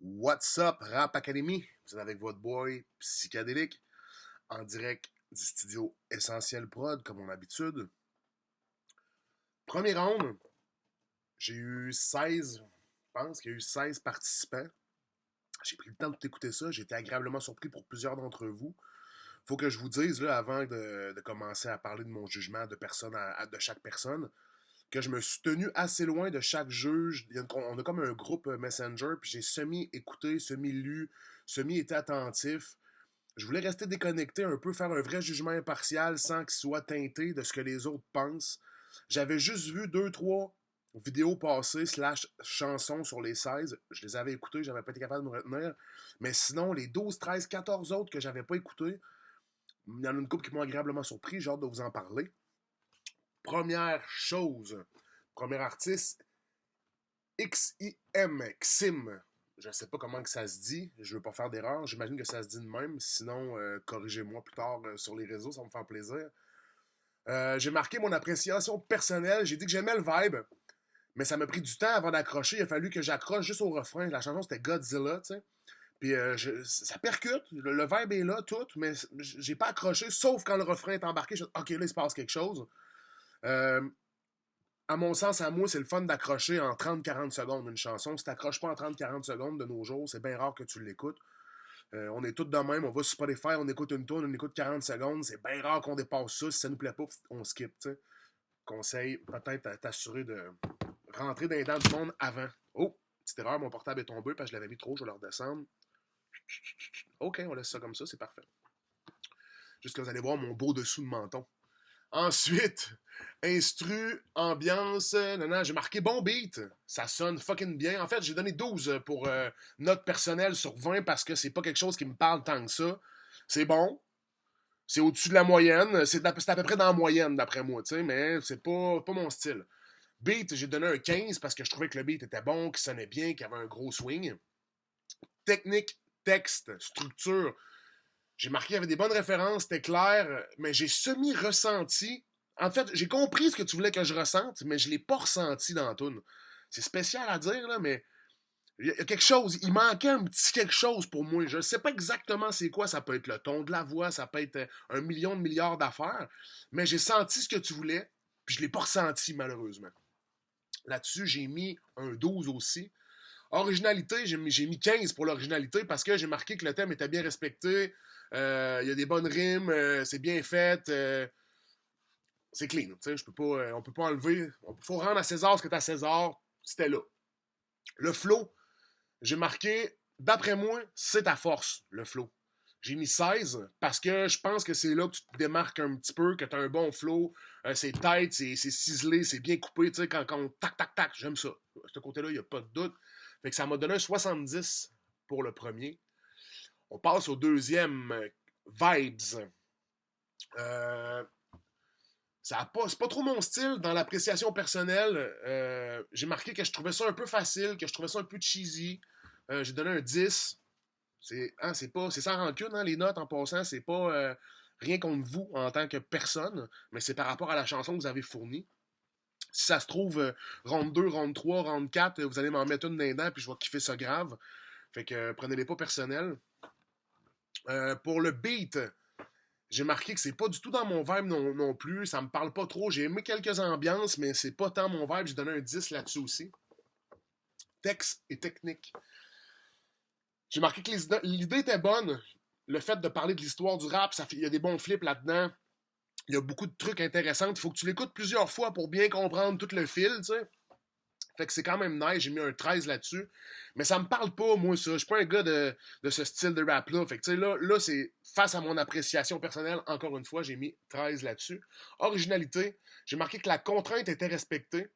What's up, Rap Academy? Vous êtes avec votre boy psychédélique en direct du studio Essentiel Prod, comme mon habitude. Premier round, j'ai eu 16, je pense qu'il y a eu 16 participants. J'ai pris le temps de t'écouter ça, j'ai été agréablement surpris pour plusieurs d'entre vous. Faut que je vous dise, là, avant de commencer à parler de mon jugement de personne de chaque personne, que je me suis tenu assez loin de chaque juge. On a comme un groupe Messenger, puis j'ai semi-écouté, semi-lu, semi-été attentif. Je voulais rester déconnecté un peu, faire un vrai jugement impartial sans qu'il soit teinté de ce que les autres pensent. J'avais juste vu deux, trois vidéos passées slash chansons sur les 16. Je les avais écoutées, j'avais pas été capable de me retenir. Mais sinon, les 12, 13, 14 autres que j'avais pas écoutées, il y en a une couple qui m'ont agréablement surpris, j'ai hâte de vous en parler. Première chose, premier artiste, XIM. Je ne sais pas comment que ça se dit. Je ne veux pas faire d'erreur. J'imagine que ça se dit de même. Sinon, corrigez-moi plus tard sur les réseaux. Ça va me faire plaisir. J'ai marqué mon appréciation personnelle. J'ai dit que j'aimais le vibe. Mais ça m'a pris du temps avant d'accrocher. Il a fallu que j'accroche juste au refrain. La chanson, c'était Godzilla, tu sais. Puis ça percute. Le vibe est là, tout. Mais j'ai pas accroché, sauf quand le refrain est embarqué. Je dis, OK, là, il se passe quelque chose. Euh, à mon sens, à moi, c'est le fun d'accrocher en 30-40 secondes une chanson. Si t'accroches pas en 30-40 secondes de nos jours, c'est bien rare que tu l'écoutes. On est tous de même, on va sur Spotify, on écoute une tune, on écoute 40 secondes. C'est bien rare qu'on dépasse ça. Si ça nous plaît pas, on skip. T'sais. Conseil, peut-être à t'assurer de rentrer dans les dents du monde avant. Oh, petite erreur, mon portable est tombé parce que je l'avais mis trop, je vais le redescendre. Ok, on laisse ça comme ça, c'est parfait. Juste que vous allez voir mon beau dessous de menton. Ensuite, instru, ambiance, j'ai marqué bon beat. Ça sonne fucking bien. En fait, j'ai donné 12 pour note personnelle sur 20 parce que c'est pas quelque chose qui me parle tant que ça. C'est bon. C'est au-dessus de la moyenne. C'est à peu près dans la moyenne, d'après moi, tu sais, mais c'est pas mon style. Beat, j'ai donné un 15 parce que je trouvais que le beat était bon, qu'il sonnait bien, qu'il avait un gros swing. Technique, texte, structure, j'ai marqué qu'il y avait des bonnes références, c'était clair, mais j'ai semi-ressenti. En fait, j'ai compris ce que tu voulais que je ressente, mais je l'ai pas ressenti dans la toune. C'est spécial à dire, là, mais il y a quelque chose. Il manquait un petit quelque chose pour moi. Je ne sais pas exactement c'est quoi. Ça peut être le ton de la voix, ça peut être un million de milliards d'affaires, mais j'ai senti ce que tu voulais, puis je l'ai pas ressenti, malheureusement. Là-dessus, j'ai mis un 12 aussi. Originalité, j'ai mis 15 pour l'originalité parce que j'ai marqué que le thème était bien respecté. Il y a des bonnes rimes, c'est bien fait. C'est clean. Je peux pas, on peut pas enlever. Il faut rendre à César ce que à César. C'était là. Le flow, j'ai marqué, d'après moi, c'est ta force, le flow. J'ai mis 16 parce que je pense que c'est là que tu te démarques un petit peu, que tu as un bon flow. C'est tight, c'est ciselé, c'est bien coupé. Quand on tac, tac, tac, j'aime ça. De ce côté-là, il n'y a pas de doute. Fait que ça m'a donné un 70 pour le premier. On passe au deuxième, Vibes. Euh, c'est pas trop mon style dans l'appréciation personnelle. J'ai marqué que je trouvais ça un peu facile, que je trouvais ça un peu cheesy. J'ai donné un 10. C'est sans rancune, hein, les notes en passant. C'est pas rien contre vous en tant que personne, mais c'est par rapport à la chanson que vous avez fournie. Si ça se trouve, ronde 2, ronde 3, ronde 4, vous allez m'en mettre une d'un dent, puis je vais kiffer ça grave. Fait que prenez-les pas personnels. Pour le beat, j'ai marqué que c'est pas du tout dans mon vibe non plus. Ça me parle pas trop. J'ai aimé quelques ambiances, mais c'est pas tant mon vibe. J'ai donné un 10 là-dessus aussi. Texte et technique. J'ai marqué que l'idée était bonne. Le fait de parler de l'histoire du rap, il y a des bons flips là-dedans. Il y a beaucoup de trucs intéressants. Il faut que tu l'écoutes plusieurs fois pour bien comprendre tout le fil, tu sais. Fait que c'est quand même nice, j'ai mis un 13 là-dessus. Mais ça me parle pas, moi, ça. Je suis pas un gars de ce style de rap-là. Fait que, tu sais, là, c'est face à mon appréciation personnelle, encore une fois, j'ai mis 13 là-dessus. Originalité, j'ai marqué que la contrainte était respectée.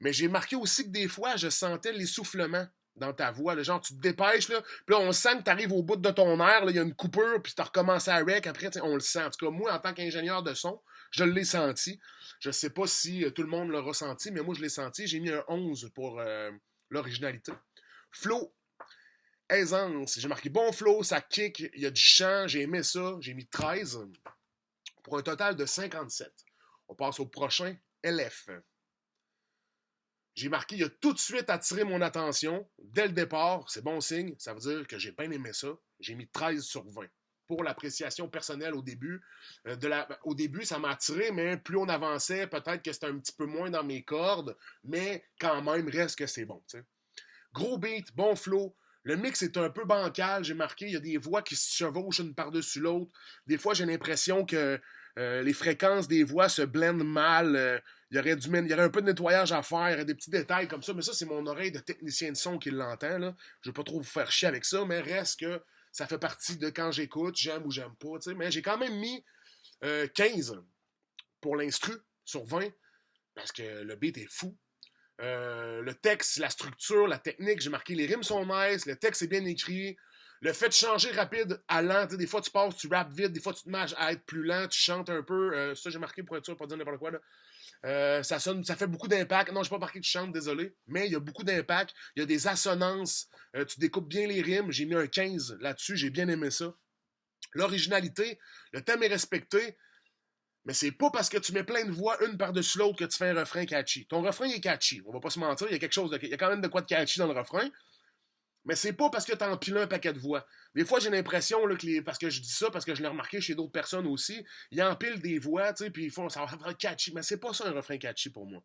Mais j'ai marqué aussi que des fois, je sentais l'essoufflement dans ta voix. Là, genre, tu te dépêches, là, puis là, on sent que tu arrives au bout de ton air, il y a une coupure, puis tu as recommencé à rec, après, on le sent. En tout cas, moi, en tant qu'ingénieur de son, je l'ai senti. Je sais pas si tout le monde l'a ressenti, mais moi, je l'ai senti. J'ai mis un 11 pour l'originalité. Flow, aisance. J'ai marqué bon flow, ça kick, il y a du chant, j'ai aimé ça. J'ai mis 13 pour un total de 57. On passe au prochain, LF. J'ai marqué, il a tout de suite attiré mon attention. Dès le départ, c'est bon signe. Ça veut dire que j'ai bien aimé ça. J'ai mis 13 sur 20 pour l'appréciation personnelle au début. Au début, ça m'a attiré, mais plus on avançait, peut-être que c'était un petit peu moins dans mes cordes, mais quand même, reste que c'est bon. T'sais. Gros beat, bon flow. Le mix est un peu bancal, j'ai marqué. Il y a des voix qui se chevauchent une par-dessus l'autre. Des fois, j'ai l'impression que les fréquences des voix se blendent mal. Il y aurait un peu de nettoyage à faire, il y aurait des petits détails comme ça, mais ça, c'est mon oreille de technicien de son qui l'entend. Là. Je ne veux pas trop vous faire chier avec ça, mais reste que ça fait partie de quand j'écoute, j'aime ou j'aime pas. T'sais. Mais j'ai quand même mis 15 pour l'instru sur 20 parce que le beat est fou. Le texte, la structure, la technique, j'ai marqué les rimes sont nice, le texte est bien écrit. Le fait de changer rapide à lent, des fois tu passes, tu rappes vite, des fois tu te mets à être plus lent, tu chantes un peu. Ça, j'ai marqué pour être sûr, pas dire n'importe quoi. Là. Ça fait beaucoup d'impact. Non, je n'ai pas marqué que tu chantes, désolé. Mais il y a beaucoup d'impact. Il y a des assonances. Tu découpes bien les rimes. J'ai mis un 15 là-dessus. J'ai bien aimé ça. L'originalité, le thème est respecté. Mais c'est pas parce que tu mets plein de voix une par-dessus l'autre que tu fais un refrain catchy. Ton refrain est catchy. On va pas se mentir. Il y a quand même de quoi de catchy dans le refrain. Mais c'est pas parce que t'as empilé un paquet de voix. Des fois, j'ai l'impression là, parce que je dis ça, parce que je l'ai remarqué chez d'autres personnes aussi, ils empilent des voix, tu sais, puis ils font ça va faire catchy. Mais c'est pas ça un refrain catchy pour moi.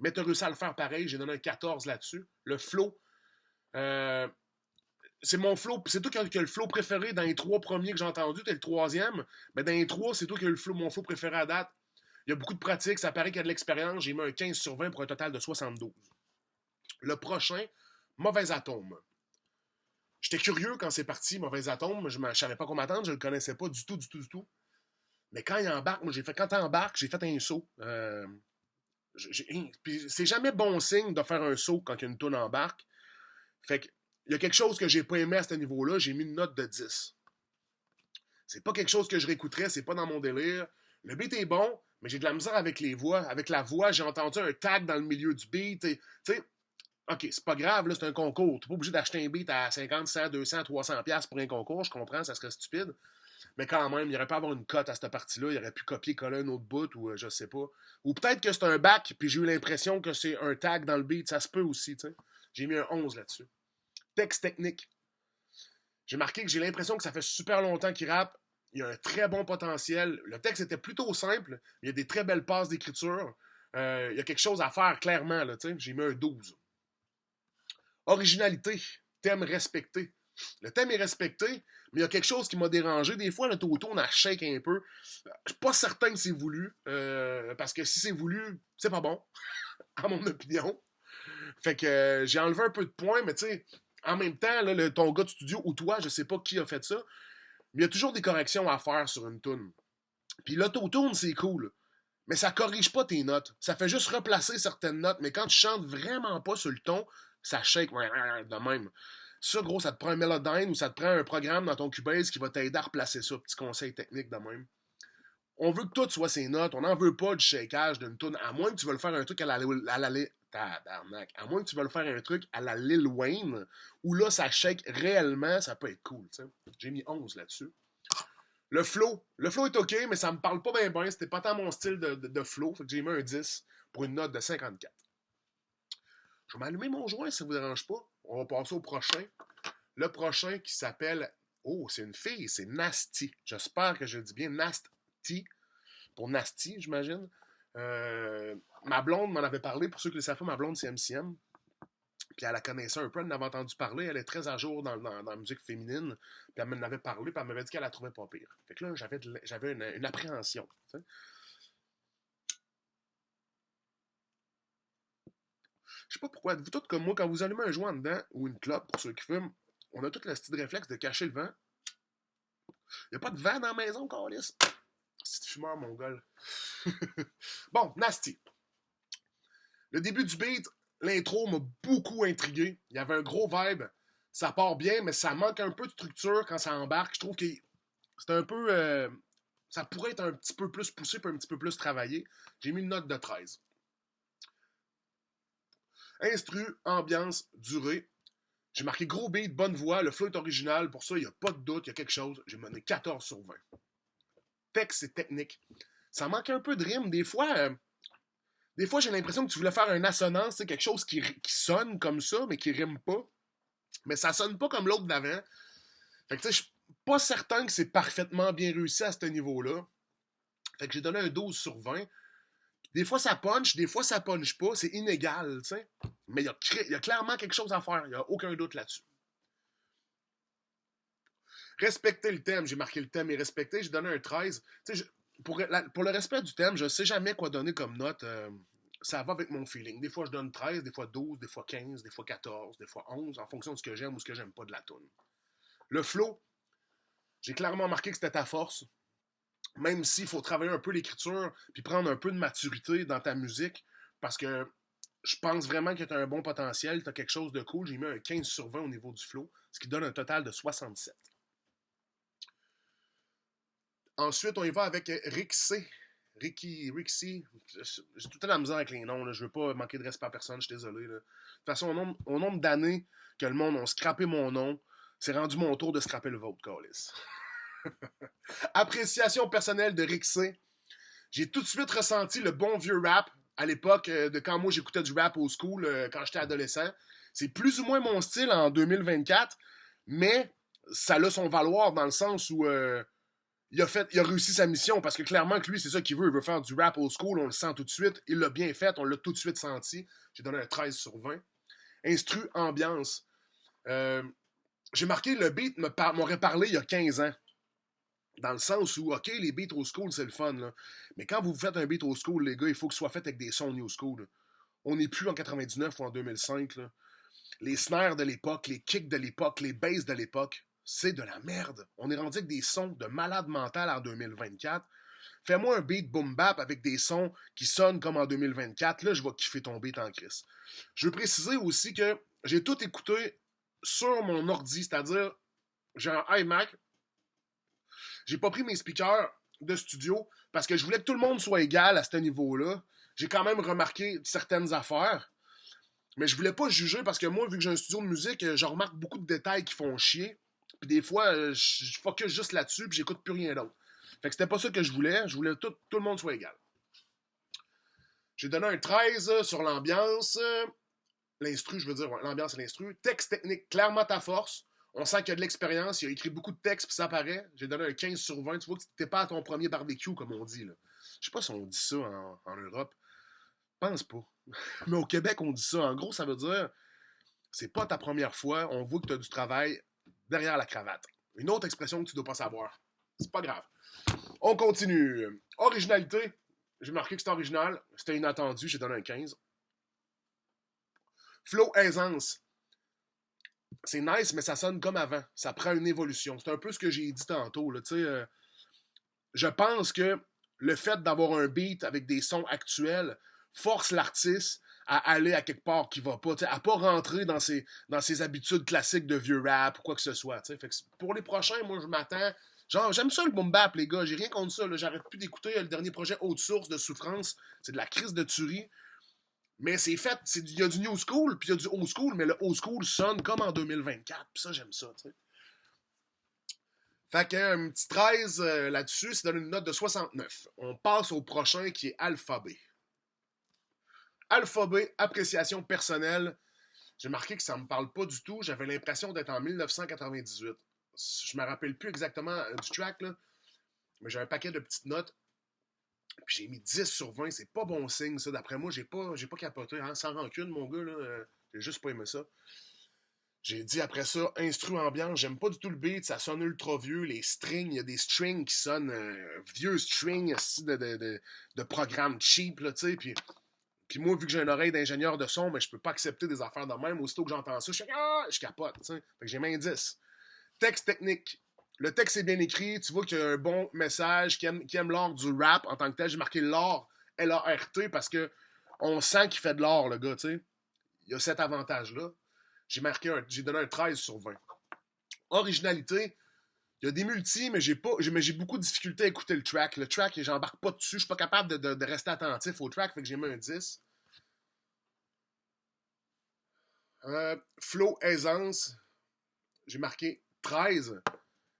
Mais t'as réussi à le faire pareil, j'ai donné un 14 là-dessus. Le flow, euh, c'est mon flow, c'est toi qui as le flow préféré dans les 3 premiers que j'ai entendus, t'es le troisième. Mais dans les 3, c'est toi qui as mon flow préféré à date. Il y a beaucoup de pratique, ça paraît qu'il y a de l'expérience. J'ai mis un 15 sur 20 pour un total de 72. Le prochain, Mauvais Atome. J'étais curieux quand c'est parti, Mauvais Atome. Je ne savais pas quoi m'attendre, je ne le connaissais pas du tout, du tout, du tout. Mais quand il embarque, quand tu embarques, j'ai fait un saut. Puis c'est jamais bon signe de faire un saut quand une toune embarque. Fait que il y a quelque chose que j'ai pas aimé à ce niveau-là, j'ai mis une note de 10. C'est pas quelque chose que je réécouterais, c'est pas dans mon délire. Le beat est bon, mais j'ai de la misère avec les voix. Avec la voix, j'ai entendu un tag dans le milieu du beat. Tu sais, OK, c'est pas grave, là, c'est un concours. T'es pas obligé d'acheter un beat à 50, 100, 200, 300 pièces pour un concours, je comprends, ça serait stupide. Mais quand même, il aurait pu avoir une cote à cette partie-là, il aurait pu copier-coller un autre bout ou je sais pas. Ou peut-être que c'est un bac, puis j'ai eu l'impression que c'est un tag dans le beat, ça se peut aussi, tu sais. J'ai mis un 11 là-dessus. Texte technique. J'ai marqué que j'ai l'impression que ça fait super longtemps qu'il rappe. Il y a un très bon potentiel. Le texte était plutôt simple, mais il y a des très belles passes d'écriture. Il y a quelque chose à faire, clairement, là, tu sais. J'ai mis un 12. Originalité, thème respecté. Le thème est respecté, mais il y a quelque chose qui m'a dérangé. Des fois, le toto, on a shake un peu. Je suis pas certain que c'est voulu, parce que si c'est voulu, c'est pas bon, à mon opinion. Fait que j'ai enlevé un peu de points, mais tu sais, en même temps, là, ton gars de studio ou toi, je sais pas qui a fait ça, mais il y a toujours des corrections à faire sur une tune. Puis l'autotune, c'est cool, mais ça corrige pas tes notes. Ça fait juste replacer certaines notes, mais quand tu chantes vraiment pas sur le ton, ça shake de même. Ça, gros, ça te prend un Melodyne ou ça te prend un programme dans ton Cubase qui va t'aider à replacer ça. Petit conseil technique de même. On veut que tout soit ses notes. On n'en veut pas du shakeage d'une tune. À moins que tu veuilles faire un truc à la tabarnak. À moins que tu veuilles faire un truc à la Lil Wayne, où là, ça shake réellement, ça peut être cool. T'sais. J'ai mis 11 là-dessus. Le flow. Le flow est OK, mais ça me parle pas bien bien. C'était pas tant mon style de flow. Fait que j'ai mis un 10 pour une note de 54. Je vais m'allumer mon joint si ça vous dérange pas. On va passer au prochain. Le prochain qui s'appelle... Oh, c'est une fille, c'est Nasty. J'espère que je le dis bien. Nasty. Pour Nasty, j'imagine. Ma blonde m'en avait parlé. Pour ceux qui le savent pas, ma blonde, c'est MCM. Puis elle la connaissait un peu, elle en avait entendu parler. Elle est très à jour dans la musique féminine. Puis elle m'en avait parlé, puis elle m'avait dit qu'elle la trouvait pas pire. Fait que là, j'avais une appréhension. T'sais. Je sais pas pourquoi. Vous toutes comme moi, quand vous allumez un joint dedans, ou une clope, pour ceux qui fument, on a tout le style réflexe de cacher le vent. Il n'y a pas de vent dans la maison, Carlis. C'est fumeur, mon gars. Bon, Nasty. Le début du beat, l'intro m'a beaucoup intrigué. Il y avait un gros vibe. Ça part bien, mais ça manque un peu de structure quand ça embarque. Je trouve que c'est un peu... ça pourrait être un petit peu plus poussé, puis un petit peu plus travaillé. J'ai mis une note de 13. Instru, ambiance, durée. J'ai marqué gros beat, bonne voix, le flow est original. Pour ça, il n'y a pas de doute, il y a quelque chose. J'ai donné 14 sur 20. Texte et technique. Ça manque un peu de rime. Des fois, Des fois, j'ai l'impression que tu voulais faire une assonance, quelque chose qui sonne comme ça, mais qui rime pas. Mais ça sonne pas comme l'autre d'avant. Fait que tu sais, je suis pas certain que c'est parfaitement bien réussi à ce niveau-là. Fait que j'ai donné un 12 sur 20. Des fois, ça punch, des fois, ça punch pas. C'est inégal, tu sais. Mais il y a clairement quelque chose à faire. Il n'y a aucun doute là-dessus. Respecter le thème. J'ai marqué le thème et respecter. J'ai donné un 13. Tu sais, pour le respect du thème, je sais jamais quoi donner comme note. Ça va avec mon feeling. Des fois, je donne 13, des fois 12, des fois 15, des fois 14, des fois 11, en fonction de ce que j'aime ou ce que j'aime pas de la tune. Le flow, j'ai clairement marqué que c'était ta force. Même s'il faut travailler un peu l'écriture puis prendre un peu de maturité dans ta musique, parce que je pense vraiment que tu as un bon potentiel, tu as quelque chose de cool. J'ai mis un 15 sur 20 au niveau du flow, ce qui donne un total de 67. Ensuite, on y va avec Rick C. Rick C. J'ai tout le temps la misère avec les noms. Là. Je veux pas manquer de respect à personne, je suis désolé. Là. De toute façon, au nombre d'années que le monde a scrappé mon nom, c'est rendu mon tour de scrapper le vôtre, Callis. Appréciation personnelle de Rick C. J'ai tout de suite ressenti le bon vieux rap à l'époque de quand moi j'écoutais du rap au school quand j'étais adolescent. C'est plus ou moins mon style en 2024, mais ça a son valoir dans le sens où il a réussi sa mission parce que clairement que lui, c'est ça qu'il veut. Il veut faire du rap old school, on le sent tout de suite. Il l'a bien fait, on l'a tout de suite senti. J'ai donné un 13 sur 20. Instru, ambiance. J'ai marqué le beat m'aurait parlé il y a 15 ans. Dans le sens où, OK, les beats old school, c'est le fun, là. Mais quand vous faites un beat old school, les gars, il faut que ce soit fait avec des sons new school. Là. On n'est plus en 99 ou en 2005. Là. Les snares de l'époque, les kicks de l'époque, les basses de l'époque, c'est de la merde. On est rendu avec des sons de malade mental en 2024. Fais-moi un beat boom bap avec des sons qui sonnent comme en 2024. Là, je vais kiffer ton beat en crise. Je veux préciser aussi que j'ai tout écouté sur mon ordi, c'est-à-dire j'ai un iMac. J'ai pas pris mes speakers de studio parce que je voulais que tout le monde soit égal à ce niveau-là. J'ai quand même remarqué certaines affaires. Mais je voulais pas juger parce que moi, vu que j'ai un studio de musique, je remarque beaucoup de détails qui font chier. Puis des fois, je focus juste là-dessus puis j'écoute plus rien d'autre. Fait que c'était pas ça que je voulais. Je voulais que tout le monde soit égal. J'ai donné un 13 sur l'ambiance. L'instru, je veux dire, ouais, l'ambiance et l'instru. Texte technique, clairement ta force. On sent qu'il y a de l'expérience. Il a écrit beaucoup de textes puis ça paraît. J'ai donné un 15 sur 20. Tu vois que t'es pas à ton premier barbecue, comme on dit. Là. Je sais pas si on dit ça en Europe. Je pense pas. Mais au Québec, on dit ça. En gros, ça veut dire c'est pas ta première fois. On voit que tu as du travail derrière la cravate. Une autre expression que tu dois pas savoir. C'est pas grave. On continue. Originalité. J'ai marqué que c'était original. C'était inattendu. J'ai donné un 15. Flow aisance. C'est nice, mais ça sonne comme avant. Ça prend une évolution. C'est un peu ce que j'ai dit tantôt. Là. Je pense que le fait d'avoir un beat avec des sons actuels force l'artiste à aller à quelque part qui va pas, à pas rentrer dans ses habitudes classiques de vieux rap ou quoi que ce soit. Fait que pour les prochains, moi, je m'attends. Genre, j'aime ça le boom bap, les gars. J'ai rien contre ça. Là. J'arrête plus d'écouter le dernier projet Haute Source de Souffrance. C'est de la crise de tuerie. Mais c'est fait, il y a du new school, puis il y a du old school, mais le old school sonne comme en 2024. Puis ça, j'aime ça, tu sais. Fait qu'un petit 13 là-dessus, ça donne une note de 69. On passe au prochain qui est Alphabet. Alphabet, appréciation personnelle. J'ai marqué que ça me parle pas du tout. J'avais l'impression d'être en 1998. Je me rappelle plus exactement du track, là, mais j'ai un paquet de petites notes. Puis j'ai mis 10 sur 20. C'est pas bon signe, ça. D'après moi, j'ai pas capoté. Hein? Sans rancune, mon gars, là, j'ai juste pas aimé ça. J'ai dit après ça, instru ambiance, j'aime pas du tout le beat, ça sonne ultra vieux, les strings, il y a des strings qui sonnent vieux strings de programme cheap, là, tu sais, puis moi, vu que j'ai une oreille d'ingénieur de son, mais je peux pas accepter des affaires de même, aussitôt que j'entends ça, je capote, tu sais, fait que j'ai mis un 10. Texte technique, le texte est bien écrit, tu vois qu'il y a un bon message, qui aime l'art du rap en tant que tel, j'ai marqué l'art, L-A-R-T, parce que on sent qu'il fait de l'art, le gars, tu sais, il y a cet avantage-là. J'ai donné un 13 sur 20. Originalité, il y a des multis, mais j'ai beaucoup de difficultés à écouter le track. Le track, j'embarque pas dessus. Je suis pas capable de rester attentif au track, fait que j'ai mis un 10. Flow, aisance, j'ai marqué 13.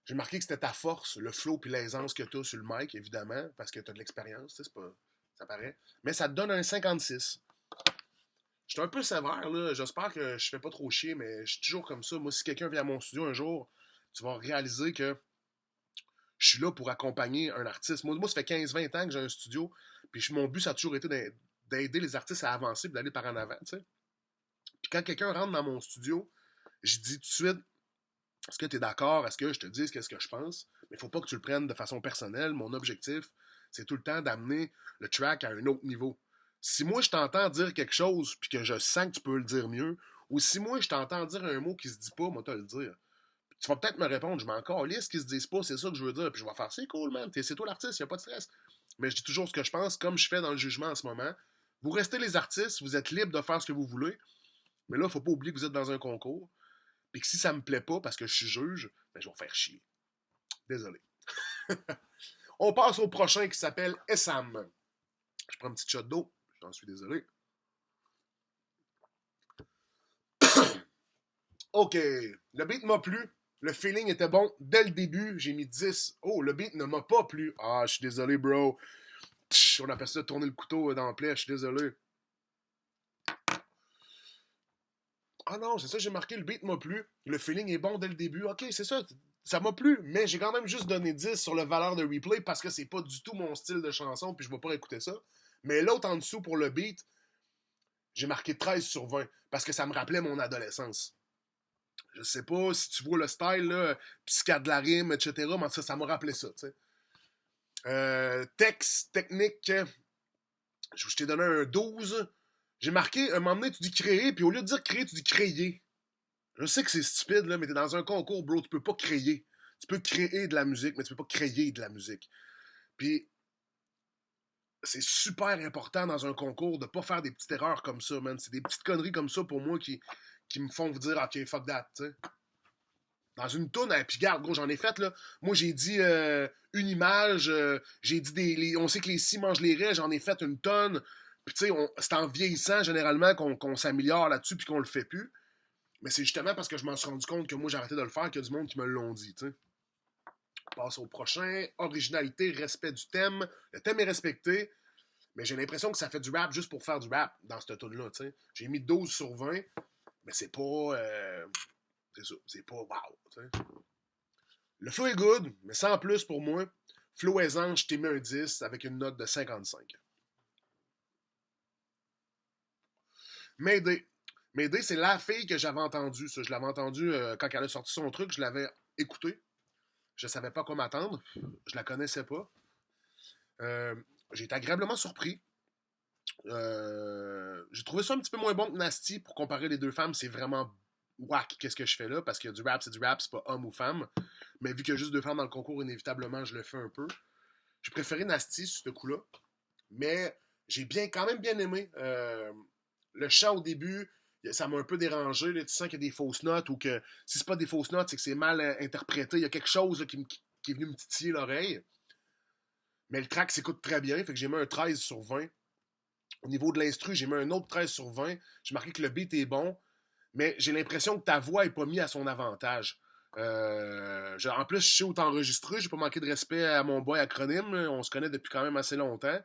J'ai marqué que c'était ta force, le flow puis l'aisance que tu as sur le mic, évidemment, parce que tu as de l'expérience. C'est pas ça paraît. Mais ça te donne un 56. Je suis un peu sévère, là. J'espère que je fais pas trop chier, mais je suis toujours comme ça. Moi, si quelqu'un vient à mon studio un jour, tu vas réaliser que je suis là pour accompagner un artiste. Moi ça fait 15-20 ans que j'ai un studio, puis mon but, ça a toujours été d'aider les artistes à avancer et d'aller par en avant, tu sais. Puis quand quelqu'un rentre dans mon studio, je dis tout de suite, est-ce que tu es d'accord? Est-ce que je te dis qu'est-ce que je pense? Mais il faut pas que tu le prennes de façon personnelle. Mon objectif, c'est tout le temps d'amener le track à un autre niveau. Si moi, je t'entends dire quelque chose puis que je sens que tu peux le dire mieux, ou si moi, je t'entends dire un mot qui se dit pas, moi, te le dire. Tu vas peut-être me répondre, je m'en calisse qu'ils se disent pas, c'est ça que je veux dire, puis je vais faire, c'est cool, man, c'est toi l'artiste, y a pas de stress. Mais je dis toujours ce que je pense, comme je fais dans le jugement en ce moment. Vous restez les artistes, vous êtes libres de faire ce que vous voulez, mais là, faut pas oublier que vous êtes dans un concours, puis que si ça me plaît pas parce que je suis juge, ben je vais faire chier. Désolé. On passe au prochain qui s'appelle Essam. Je prends un petit shot d'eau, j'en suis désolé. OK, le beat m'a plu. Le feeling était bon dès le début. J'ai mis 10. Oh, le beat ne m'a pas plu. Ah, je suis désolé, bro. On appelle ça tourner le couteau dans le plaid. Je suis désolé. Ah non, c'est ça, j'ai marqué. Le beat m'a plu. Le feeling est bon dès le début. OK, c'est ça. Ça m'a plu. Mais j'ai quand même juste donné 10 sur le valeur de replay parce que c'est pas du tout mon style de chanson. Puis je vais pas écouter ça. Mais l'autre en dessous pour le beat, j'ai marqué 13 sur 20 parce que ça me rappelait mon adolescence. Je sais pas si tu vois le style, là, psychiatre de la rime, etc., mais ça m'a rappelé ça, tu sais. Texte, technique, je t'ai donné un 12. J'ai marqué, un moment donné, tu dis créer, puis au lieu de dire créer, tu dis créer. Je sais que c'est stupide, là, mais t'es dans un concours, bro, tu peux pas créer. Tu peux créer de la musique, mais tu peux pas créer de la musique. Puis, c'est super important dans un concours de pas faire des petites erreurs comme ça, man. C'est des petites conneries comme ça pour moi qui me font vous dire, OK, fuck that, tu sais. Dans une toune, puis garde, gros, j'en ai fait, là. Moi, j'ai dit une image, j'ai dit on sait que les scies mangent les raies, j'en ai fait une tonne. Puis, tu sais, c'est en vieillissant, généralement, qu'on s'améliore là-dessus, puis qu'on le fait plus. Mais c'est justement parce que je m'en suis rendu compte que moi, j'ai arrêté de le faire, qu'il y a du monde qui me l'ont dit, tu sais. On passe au prochain. Originalité, respect du thème. Le thème est respecté, mais j'ai l'impression que ça fait du rap juste pour faire du rap dans cette tune-là, tu sais. J'ai mis 12 sur 20, mais c'est pas... c'est ça, c'est pas wow, tu sais. Le flow est good, mais sans plus pour moi. Flow aisant, je t'ai mis un 10 avec une note de 55. Mayday. Mayday, c'est la fille que j'avais entendue. Ça. Je l'avais entendue quand elle a sorti son truc, je l'avais écouté. Je savais pas quoi m'attendre. Je la connaissais pas. J'ai été agréablement surpris. J'ai trouvé ça un petit peu moins bon que Nasty pour comparer les deux femmes. C'est vraiment whack, qu'est-ce que je fais là, parce que du rap, c'est pas homme ou femme. Mais vu qu'il y a juste deux femmes dans le concours, inévitablement, je le fais un peu. J'ai préféré Nasty sur ce coup-là. Mais j'ai quand même bien aimé. Le chant au début, ça m'a un peu dérangé. Là. Tu sens qu'il y a des fausses notes ou que si c'est pas des fausses notes, c'est que c'est mal interprété. Il y a quelque chose là, qui est venu me titiller l'oreille. Mais le track s'écoute très bien. Fait que j'ai mis un 13 sur 20. Au niveau de l'instru, j'ai mis un autre 13 sur 20. J'ai marqué que le beat est bon. Mais j'ai l'impression que ta voix n'est pas mise à son avantage. En plus, je sais où t'as enregistré. J'ai pas manqué de respect à mon boy acronyme. On se connaît depuis quand même assez longtemps.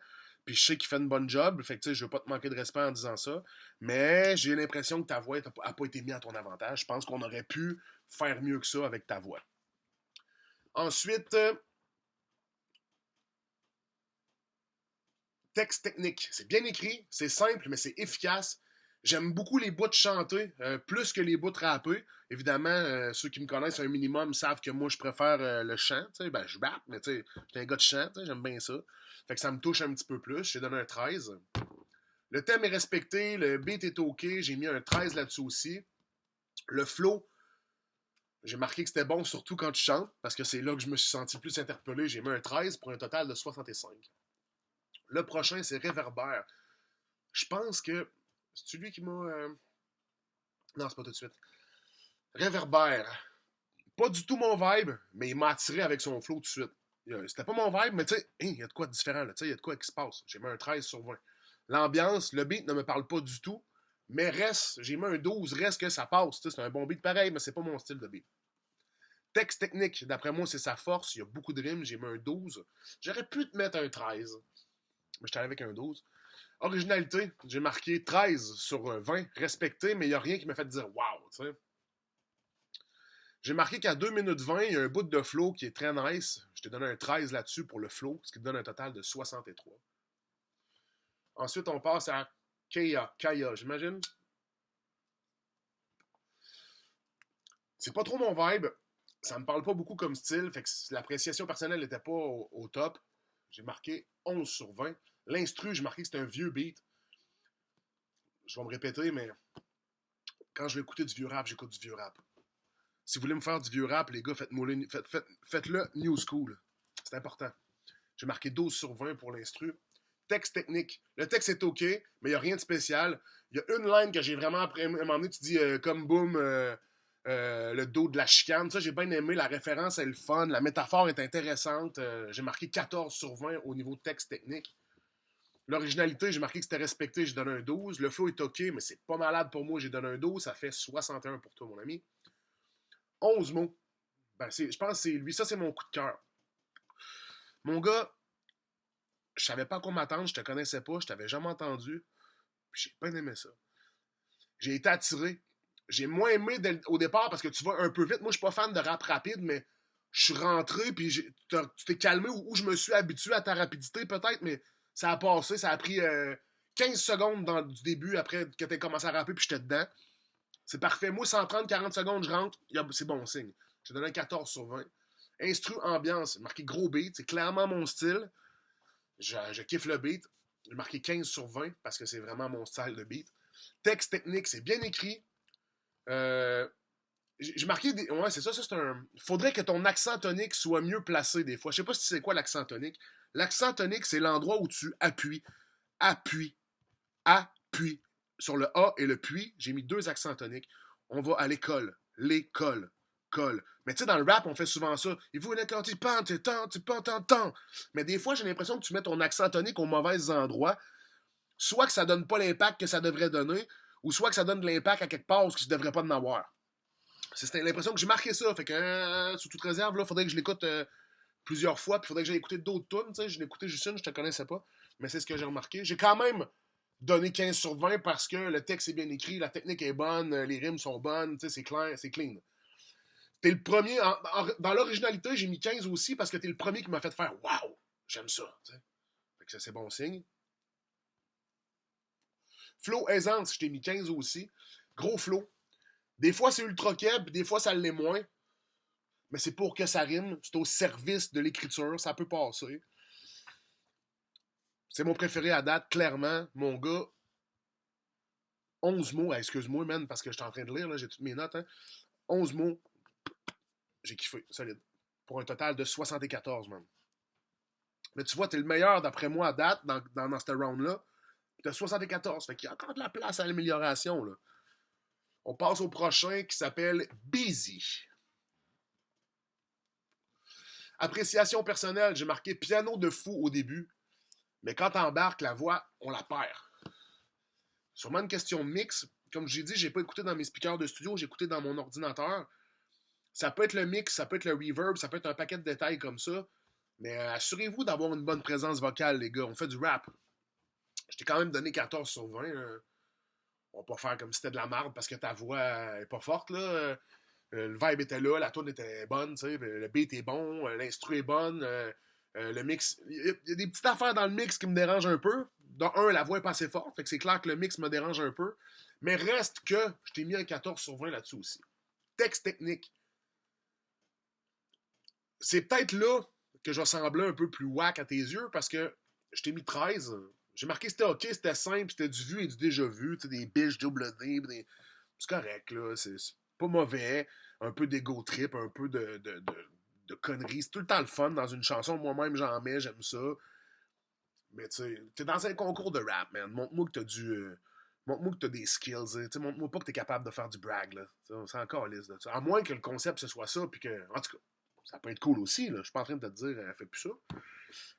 Puis je sais qu'il fait une bonne job. Fait que je veux pas te manquer de respect en disant ça. Mais j'ai l'impression que ta voix n'a pas été mise à ton avantage. Je pense qu'on aurait pu faire mieux que ça avec ta voix. Ensuite, texte technique. C'est bien écrit, c'est simple, mais c'est efficace. J'aime beaucoup les bouts de chanter, plus que les bouts de rapper. Évidemment, ceux qui me connaissent un minimum savent que moi, je préfère le chant. Ben, je rappe, mais je suis un gars de chant, j'aime bien ça. Fait que ça me touche un petit peu plus. J'ai donné un 13. Le thème est respecté, le beat est OK. J'ai mis un 13 là-dessus aussi. Le flow, j'ai marqué que c'était bon, surtout quand tu chantes, parce que c'est là que je me suis senti plus interpellé. J'ai mis un 13 pour un total de 65. Le prochain, c'est Réverbère. Je pense que c'est lui qui m'a. Non, c'est pas tout de suite. Réverbère. Pas du tout mon vibe, mais il m'a attiré avec son flow tout de suite. C'était pas mon vibe, mais tu sais, il y a de quoi de différent, il y a de quoi qui se passe. J'ai mis un 13 sur 20. L'ambiance, le beat ne me parle pas du tout, mais reste, j'ai mis un 12, reste que ça passe. C'est un bon beat pareil, mais c'est pas mon style de beat. Texte technique, d'après moi, c'est sa force. Il y a beaucoup de rimes, j'ai mis un 12. J'aurais pu te mettre un 13. Mais j'étais allé avec un 12. Originalité, j'ai marqué 13 sur 20, respecté, mais il n'y a rien qui m'a fait dire wow, tu sais. J'ai marqué qu'à 2 minutes 20, il y a un bout de flow qui est très nice. Je t'ai donné un 13 là-dessus pour le flow, ce qui te donne un total de 63. Ensuite, on passe à Kaya, j'imagine. C'est pas trop mon vibe. Ça me parle pas beaucoup comme style, fait que l'appréciation personnelle n'était pas au top. J'ai marqué 11 sur 20. L'instru, j'ai marqué que c'était un vieux beat. Je vais me répéter, mais quand je vais écouter du vieux rap, j'écoute du vieux rap. Si vous voulez me faire du vieux rap, les gars, faites-le new school. C'est important. J'ai marqué 12 sur 20 pour l'instru. Texte technique. Le texte est OK, mais il n'y a rien de spécial. Il y a une line que j'ai vraiment après. À un moment donné, tu dis comme boum, le dos de la chicane. Ça, j'ai bien aimé. La référence est le fun. La métaphore est intéressante. J'ai marqué 14 sur 20 au niveau texte technique. L'originalité, j'ai marqué que c'était respecté. J'ai donné un 12. Le flow est OK, mais c'est pas malade pour moi. J'ai donné un 12. Ça fait 61 pour toi, mon ami. 11 mots. Ben, je pense que c'est lui. Ça, c'est mon coup de cœur. Mon gars, je savais pas à quoi m'attendre, je te connaissais pas, je t'avais jamais entendu. Puis j'ai pas aimé ça. J'ai été attiré. J'ai moins aimé au départ parce que tu vas un peu vite. Moi, je suis pas fan de rap rapide, mais je suis rentré puis tu t'es calmé ou je me suis habitué à ta rapidité peut-être, mais ça a passé. Ça a pris 15 secondes du début après que tu aies commencé à rapper puis j'étais dedans. C'est parfait. Moi, 130-40 secondes, je rentre. C'est bon signe. J'ai donné un 14 sur 20. Instru, ambiance, marqué gros beat. C'est clairement mon style. Je kiffe le beat. J'ai marqué 15 sur 20 parce que c'est vraiment mon style de beat. Texte technique, c'est bien écrit. J'ai marqué des. Ouais, c'est ça, c'est un. Faudrait que ton accent tonique soit mieux placé des fois. Je sais pas si c'est quoi l'accent tonique. L'accent tonique, c'est l'endroit où tu appuies. Appuie. Appuie. Sur le A et le puis, j'ai mis 2 accents toniques. On va à l'école. L'école. Colle. Mais tu sais, dans le rap, on fait souvent ça. Il faut quand tu penses, tu penses. Mais des fois, j'ai l'impression que tu mets ton accent tonique aux mauvais endroits. Soit que ça donne pas l'impact que ça devrait donner, ou soit que ça donne de l'impact à quelque part où je devrais pas en avoir. C'est l'impression que j'ai marqué ça. Fait que, sous toute réserve, il faudrait que je l'écoute plusieurs fois, puis il faudrait que j'aille écouter d'autres tunes. Je l'ai écouté juste une, je te connaissais pas. Mais c'est ce que j'ai remarqué. J'ai quand même donné 15 sur 20 parce que le texte est bien écrit, la technique est bonne, les rimes sont bonnes, c'est clair, c'est clean. T'es le premier. Dans l'originalité, j'ai mis 15 aussi parce que t'es le premier qui m'a fait faire waouh, j'aime ça. T'sais. Fait que ça, c'est bon signe. Flow aisance, je t'ai mis 15 aussi. Gros flow. Des fois, c'est ultra keb, des fois, ça l'est moins. Mais c'est pour que ça rime. C'est au service de l'écriture. Ça peut passer. C'est mon préféré à date, clairement. Mon gars, 11 mots. Excuse-moi, man, parce que je suis en train de lire. Là, j'ai toutes mes notes. Hein. 11 mots. J'ai kiffé. Solide. Pour un total de 74, man. Mais tu vois, t'es le meilleur d'après moi à date dans ce round-là. T'as 74. Fait qu'il y a encore de la place à l'amélioration. Là. On passe au prochain qui s'appelle Busy. Appréciation personnelle, j'ai marqué piano de fou au début. Mais quand t'embarques, la voix, on la perd. Sûrement une question mix. Comme j'ai dit, j'ai pas écouté dans mes speakers de studio, j'ai écouté dans mon ordinateur. Ça peut être le mix, ça peut être le reverb, ça peut être un paquet de détails comme ça. Mais assurez-vous d'avoir une bonne présence vocale, les gars. On fait du rap. Je t'ai quand même donné 14 sur 20. On va pas faire comme si c'était de la merde parce que ta voix est pas forte. Là. Le vibe était là, la tune était bonne, le beat est bon, l'instru est bonne. Le mix. Il y a des petites affaires dans le mix qui me dérangent un peu. Dans un, la voix est pas assez forte. Fait que c'est clair que le mix me dérange un peu. Mais reste que je t'ai mis un 14 sur 20 là-dessus aussi. Texte technique. C'est peut-être là que je vais sembler un peu plus whack à tes yeux parce que je t'ai mis 13. J'ai marqué que c'était OK, c'était simple, c'était du vu et du déjà vu. Des biches double D. C'est correct, là. C'est pas mauvais. Un peu d'ego trip, un peu de conneries. C'est tout le temps le fun dans une chanson. Moi-même, j'en mets, j'aime ça. Mais tu sais, t'es dans un concours de rap, man. Montre-moi que t'as montre-moi que t'as des skills. Montre-moi pas que t'es capable de faire du brag, là. C'est encore lisse de ça. À moins que le concept ce soit ça, puis que. En tout cas, ça peut être cool aussi, là. Je suis pas en train de te dire, fais plus ça.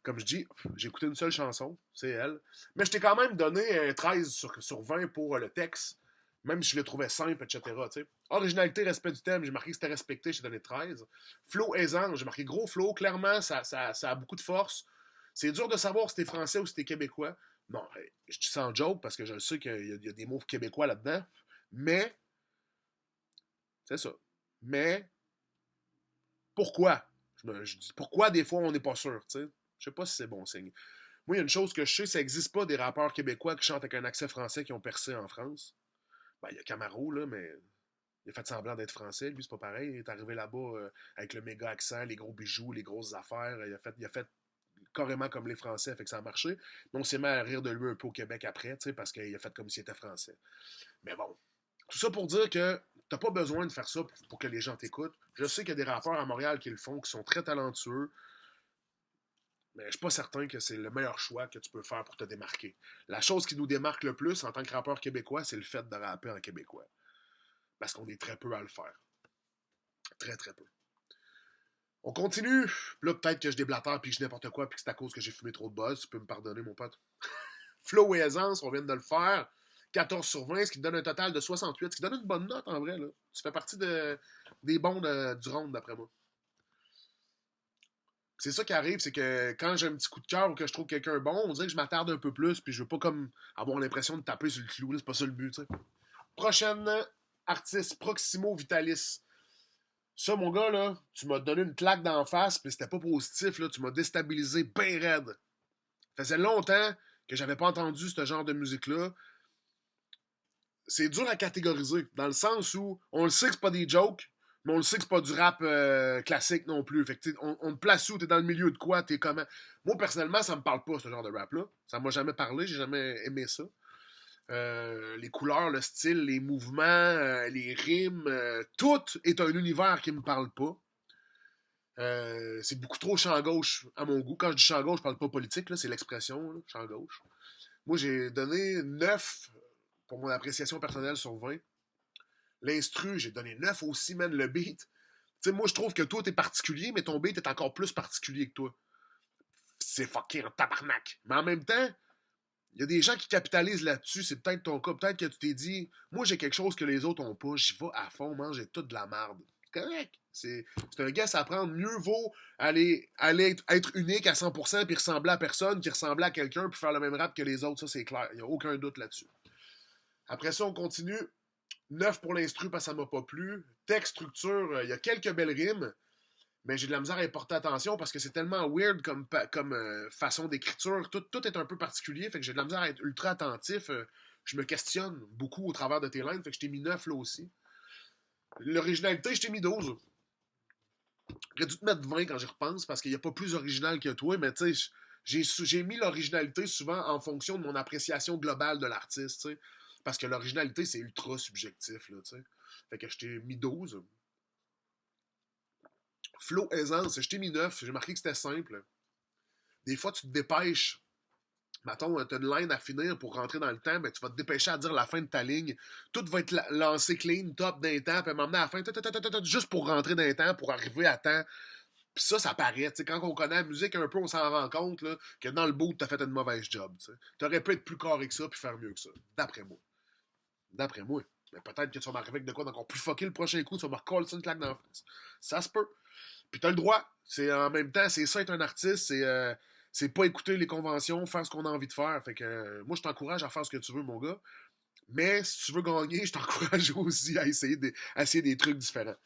Comme je dis, j'ai écouté une seule chanson, c'est elle. Mais je t'ai quand même donné 13 sur 20 pour le texte. Même si je le trouvais simple, etc. T'sais. Originalité, respect du thème, j'ai marqué que c'était respecté, j'ai donné 13. Flow aisant, j'ai marqué gros flow. Clairement, ça a beaucoup de force. C'est dur de savoir si t'es français ou si t'es québécois. Non, je dis ça en joke parce que je sais qu'il y a des mots québécois là-dedans. Mais, c'est ça. Mais, pourquoi? Je dis pourquoi des fois on n'est pas sûr, tu sais. Je sais pas si c'est bon signe. Moi, il y a une chose que je sais, ça n'existe pas des rappeurs québécois qui chantent avec un accent français qui ont percé en France. Ben, il y a Camaro, là, mais il a fait semblant d'être français. Lui, c'est pas pareil. Il est arrivé là-bas avec le méga accent, les gros bijoux, les grosses affaires. Il a fait carrément comme les Français, fait que ça a marché. Mais on s'est mis à rire de lui un peu au Québec après, tu sais, parce qu'il a fait comme s'il était français. Mais bon, tout ça pour dire que t'as pas besoin de faire ça pour que les gens t'écoutent. Je sais qu'il y a des rappeurs à Montréal qui le font, qui sont très talentueux, mais je suis pas certain que c'est le meilleur choix que tu peux faire pour te démarquer. La chose qui nous démarque le plus en tant que rappeur québécois, c'est le fait de rapper en québécois. Parce qu'on est très peu à le faire. Très, très peu. On continue. Là, peut-être que je déblatère puis que je dis n'importe quoi puis que c'est à cause que j'ai fumé trop de buzz. Tu peux me pardonner, mon pote. Flow et aisance, on vient de le faire. 14 sur 20, ce qui te donne un total de 68, ce qui donne une bonne note en vrai. Là. Tu fais partie des bons du round, d'après moi. C'est ça qui arrive, c'est que quand j'ai un petit coup de cœur ou que je trouve quelqu'un bon, on dirait que je m'attarde un peu plus, puis je veux pas comme avoir l'impression de taper sur le clou. C'est pas ça le but, tu sais. Prochaine artiste, Proximo Vitalis. Ça, mon gars, là, tu m'as donné une claque d'en face, puis c'était pas positif, là, tu m'as déstabilisé bien raide. Ça faisait longtemps que j'avais pas entendu ce genre de musique-là. C'est dur à catégoriser, dans le sens où on le sait que c'est pas des jokes, mais on le sait que c'est pas du rap classique non plus. Fait que on te place où, t'es dans le milieu de quoi, t'es comment. Moi, personnellement, ça me parle pas, ce genre de rap-là. Ça m'a jamais parlé, j'ai jamais aimé ça. Les couleurs, le style, les mouvements, les rimes, tout est un univers qui me parle pas. C'est beaucoup trop champ gauche à mon goût. Quand je dis champ gauche, je parle pas politique, là, c'est l'expression, là, champ gauche. Moi, j'ai donné 9 pour mon appréciation personnelle sur 20. L'instru, j'ai donné 9 aussi, man, le beat. Tu sais, moi, je trouve que toi, t'es particulier, mais ton beat est encore plus particulier que toi. C'est fucking tabarnak. Mais en même temps, il y a des gens qui capitalisent là-dessus. C'est peut-être ton cas. Peut-être que tu t'es dit, moi, j'ai quelque chose que les autres ont pas. J'y vais à fond, man, j'ai toute de la merde. C'est correct. C'est un guess à prendre. Mieux vaut aller être unique à 100% puis ressembler à personne qui ressembler à quelqu'un puis faire le même rap que les autres. Ça, c'est clair. Il n'y a aucun doute là-dessus. Après ça, on continue. 9 pour l'instru parce que ça m'a pas plu. Texte, structure, il y a quelques belles rimes, mais j'ai de la misère à y porter attention parce que c'est tellement weird comme façon d'écriture. Tout est un peu particulier, fait que j'ai de la misère à être ultra attentif. Je me questionne beaucoup au travers de tes lignes, fait que je t'ai mis 9 là aussi. L'originalité, je t'ai mis 12. J'aurais dû te mettre 20 quand j'y repense parce qu'il n'y a pas plus original que toi, mais tu sais, j'ai mis l'originalité souvent en fonction de mon appréciation globale de l'artiste, tu sais. Parce que l'originalité, c'est ultra subjectif, là, tu sais. Fait que je t'ai mis 12. Flow aisance, je t'ai mis 9. J'ai marqué que c'était simple. Des fois, tu te dépêches. Mettons, tu as une ligne à finir pour rentrer dans le temps, ben, tu vas te dépêcher à dire la fin de ta ligne. Tout va être lancé clean, top d'un temps, puis m'emmener à la fin, juste pour rentrer d'un temps, pour arriver à temps. Puis ça paraît. T'sais, quand on connaît la musique un peu, on s'en rend compte là, que dans le bout, t'as fait une mauvaise job. Tu aurais pu être plus carré que ça puis faire mieux que ça. D'après moi. D'après moi. Mais peut-être que tu vas m'arriver avec de quoi d'encore plus fucké le prochain coup, tu vas me recoller ça une claque dans la face. Ça se peut. Puis t'as le droit. C'est en même temps, c'est ça être un artiste, c'est pas écouter les conventions, faire ce qu'on a envie de faire. Fait que moi je t'encourage à faire ce que tu veux, mon gars. Mais si tu veux gagner, je t'encourage aussi à essayer des trucs différents.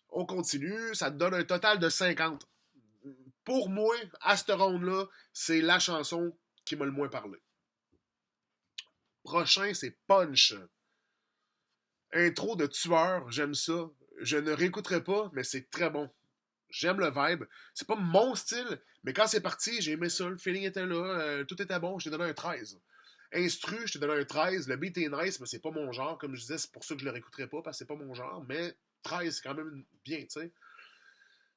On continue, ça te donne un total de 50. Pour moi, à cette ronde-là, c'est la chanson qui m'a le moins parlé. Prochain, c'est Punch. Intro de tueur, j'aime ça. Je ne réécouterai pas, mais c'est très bon. J'aime le vibe. C'est pas mon style, mais quand c'est parti, j'ai aimé ça. Le feeling était là, tout était bon. Je t'ai donné un 13. Instru, je t'ai donné un 13. Le beat est nice, mais c'est pas mon genre. Comme je disais, c'est pour ça que je le réécouterai pas, parce que c'est pas mon genre. Mais 13, c'est quand même bien, tu sais.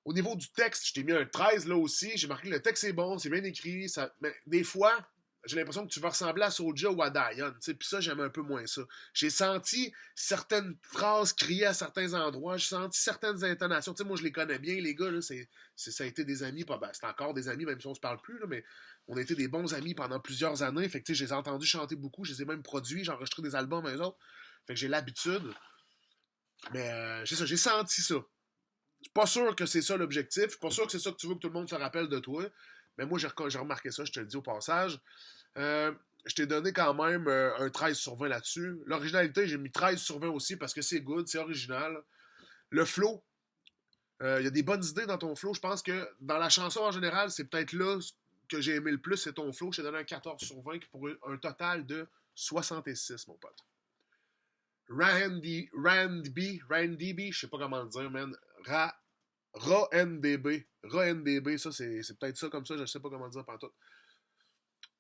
Au niveau du texte, je t'ai mis un 13 là aussi. J'ai marqué que le texte est bon, c'est bien écrit. Mais des fois, j'ai l'impression que tu vas ressembler à Soulja ou à Diane. Puis ça, j'aime un peu moins ça. J'ai senti certaines phrases criées à certains endroits. J'ai senti certaines intonations. Moi, je les connais bien, les gars. Là, ça a été des amis. C'est encore des amis, même si on se parle plus. Là, mais on a été des bons amis pendant plusieurs années. Fait que je les ai entendus chanter beaucoup. Je les ai même produits. J'ai enregistré des albums, eux autres. Fait que j'ai l'habitude. Mais c'est ça, j'ai senti ça. Je suis pas sûr que c'est ça l'objectif. Je suis pas sûr que c'est ça que tu veux que tout le monde se rappelle de toi. Mais moi, j'ai remarqué ça, je te le dis au passage. Je t'ai donné quand même un 13 sur 20 là-dessus. L'originalité, j'ai mis 13 sur 20 aussi parce que c'est good, c'est original. Le flow, il y a des bonnes idées dans ton flow. Je pense que dans la chanson en général, c'est peut-être là que j'ai aimé le plus, c'est ton flow. Je t'ai donné un 14 sur 20 pour un total de 66, mon pote. Randy B, je sais pas comment le dire, man. RANDB. RANDB, ça, c'est peut-être ça comme ça, je sais pas comment le dire pantoute.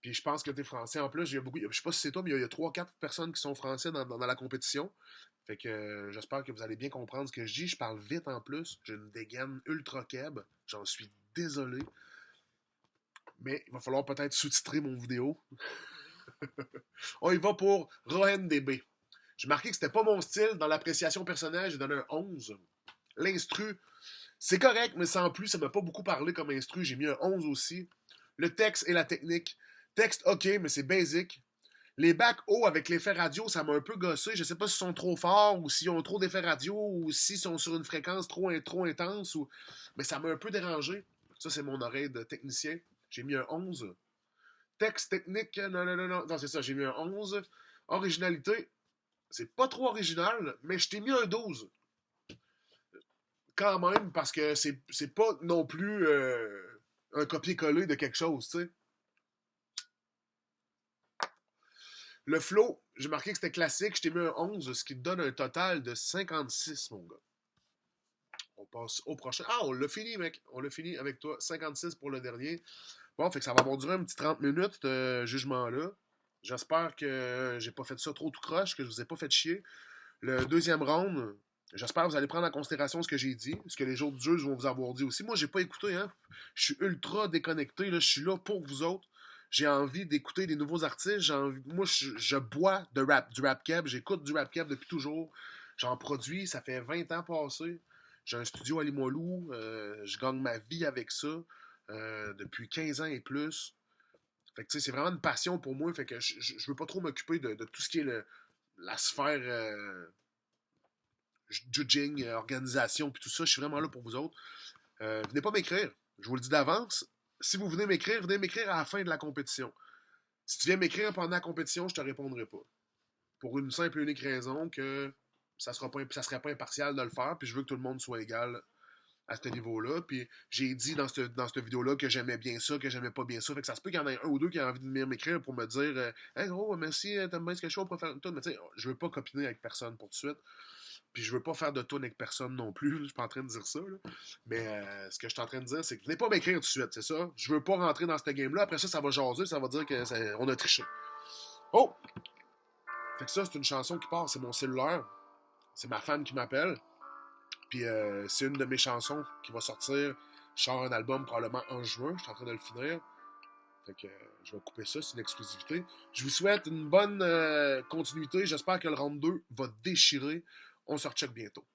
Puis je pense que t'es français en plus. Il y a beaucoup, je sais pas si c'est toi, mais il y a 3-4 personnes qui sont français dans la compétition. Fait que j'espère que vous allez bien comprendre ce que je dis. Je parle vite en plus. J'ai une dégaine ultra keb. J'en suis désolé. Mais il va falloir peut-être sous-titrer mon vidéo. On y va pour RANDB. J'ai marqué que c'était pas mon style. Dans l'appréciation personnelle, j'ai donné un 11. L'instru, c'est correct, mais sans plus, ça m'a pas beaucoup parlé comme instru. J'ai mis un 11 aussi. Le texte et la technique. Texte, ok, mais c'est basic. Les bacs hauts avec l'effet radio, ça m'a un peu gossé. Je sais pas s'ils sont trop forts ou s'ils ont trop d'effets radio ou s'ils sont sur une fréquence trop intense. Mais ça m'a un peu dérangé. Ça, c'est mon oreille de technicien. J'ai mis un 11. Texte technique, non, non, non, non. Non, c'est ça, j'ai mis un 11. Originalité, c'est pas trop original, mais je t'ai mis un 12. Quand même, parce que c'est pas non plus un copier-coller de quelque chose, tu sais. Le flow, j'ai marqué que c'était classique, je t'ai mis un 11, ce qui te donne un total de 56, mon gars. On passe au prochain. Ah, on l'a fini, mec. On l'a fini avec toi. 56 pour le dernier. Bon, fait que ça va avoir duré un petit 30 minutes, ce jugement-là. J'espère que j'ai pas fait ça trop tout croche, que je vous ai pas fait chier. Le deuxième round, j'espère que vous allez prendre en considération ce que j'ai dit, ce que les autres juges vont vous avoir dit aussi. Moi, j'ai pas écouté, hein. Je suis ultra déconnecté, là. Je suis là pour vous autres. J'ai envie d'écouter des nouveaux artistes. Moi, je bois du rap keb. J'écoute du rap keb depuis toujours. J'en produis, ça fait 20 ans passé. J'ai un studio à Limoilou. Je gagne ma vie avec ça depuis 15 ans et plus. Fait que, tu sais, c'est vraiment une passion pour moi. Fait que je veux pas trop m'occuper de tout ce qui est la sphère judging, organisation, puis tout ça. Je suis vraiment là pour vous autres. Venez pas m'écrire. Je vous le dis d'avance. Si vous venez m'écrire à la fin de la compétition. Si tu viens m'écrire pendant la compétition, je te répondrai pas. Pour une simple et unique raison que ça serait pas impartial de le faire, puis je veux que tout le monde soit égal à ce niveau-là. Puis j'ai dit dans cette vidéo-là que j'aimais bien ça, que j'aimais pas bien ça. Fait que ça se peut qu'il y en ait un ou deux qui aient envie de venir m'écrire pour me dire hey, oh, merci, t'aimes bien ce que je fais, on peut faire tout. Mais tu sais, je veux pas copiner avec personne pour tout de suite. Puis je veux pas faire de tune avec personne non plus. Je suis pas en train de dire ça. Là. Mais ce que je suis en train de dire, c'est que venez pas m'écrire tout de suite, c'est ça. Je veux pas rentrer dans cette game-là. Après ça, ça va jaser, ça va dire qu'on a triché. Oh! Fait que ça, c'est une chanson qui part, c'est mon cellulaire. C'est ma femme qui m'appelle. Puis c'est une de mes chansons qui va sortir. Je sors un album probablement en juin. Je suis en train de le finir. Fait que je vais couper ça, c'est une exclusivité. Je vous souhaite une bonne continuité. J'espère que le round 2 va déchirer. On se recheck bientôt.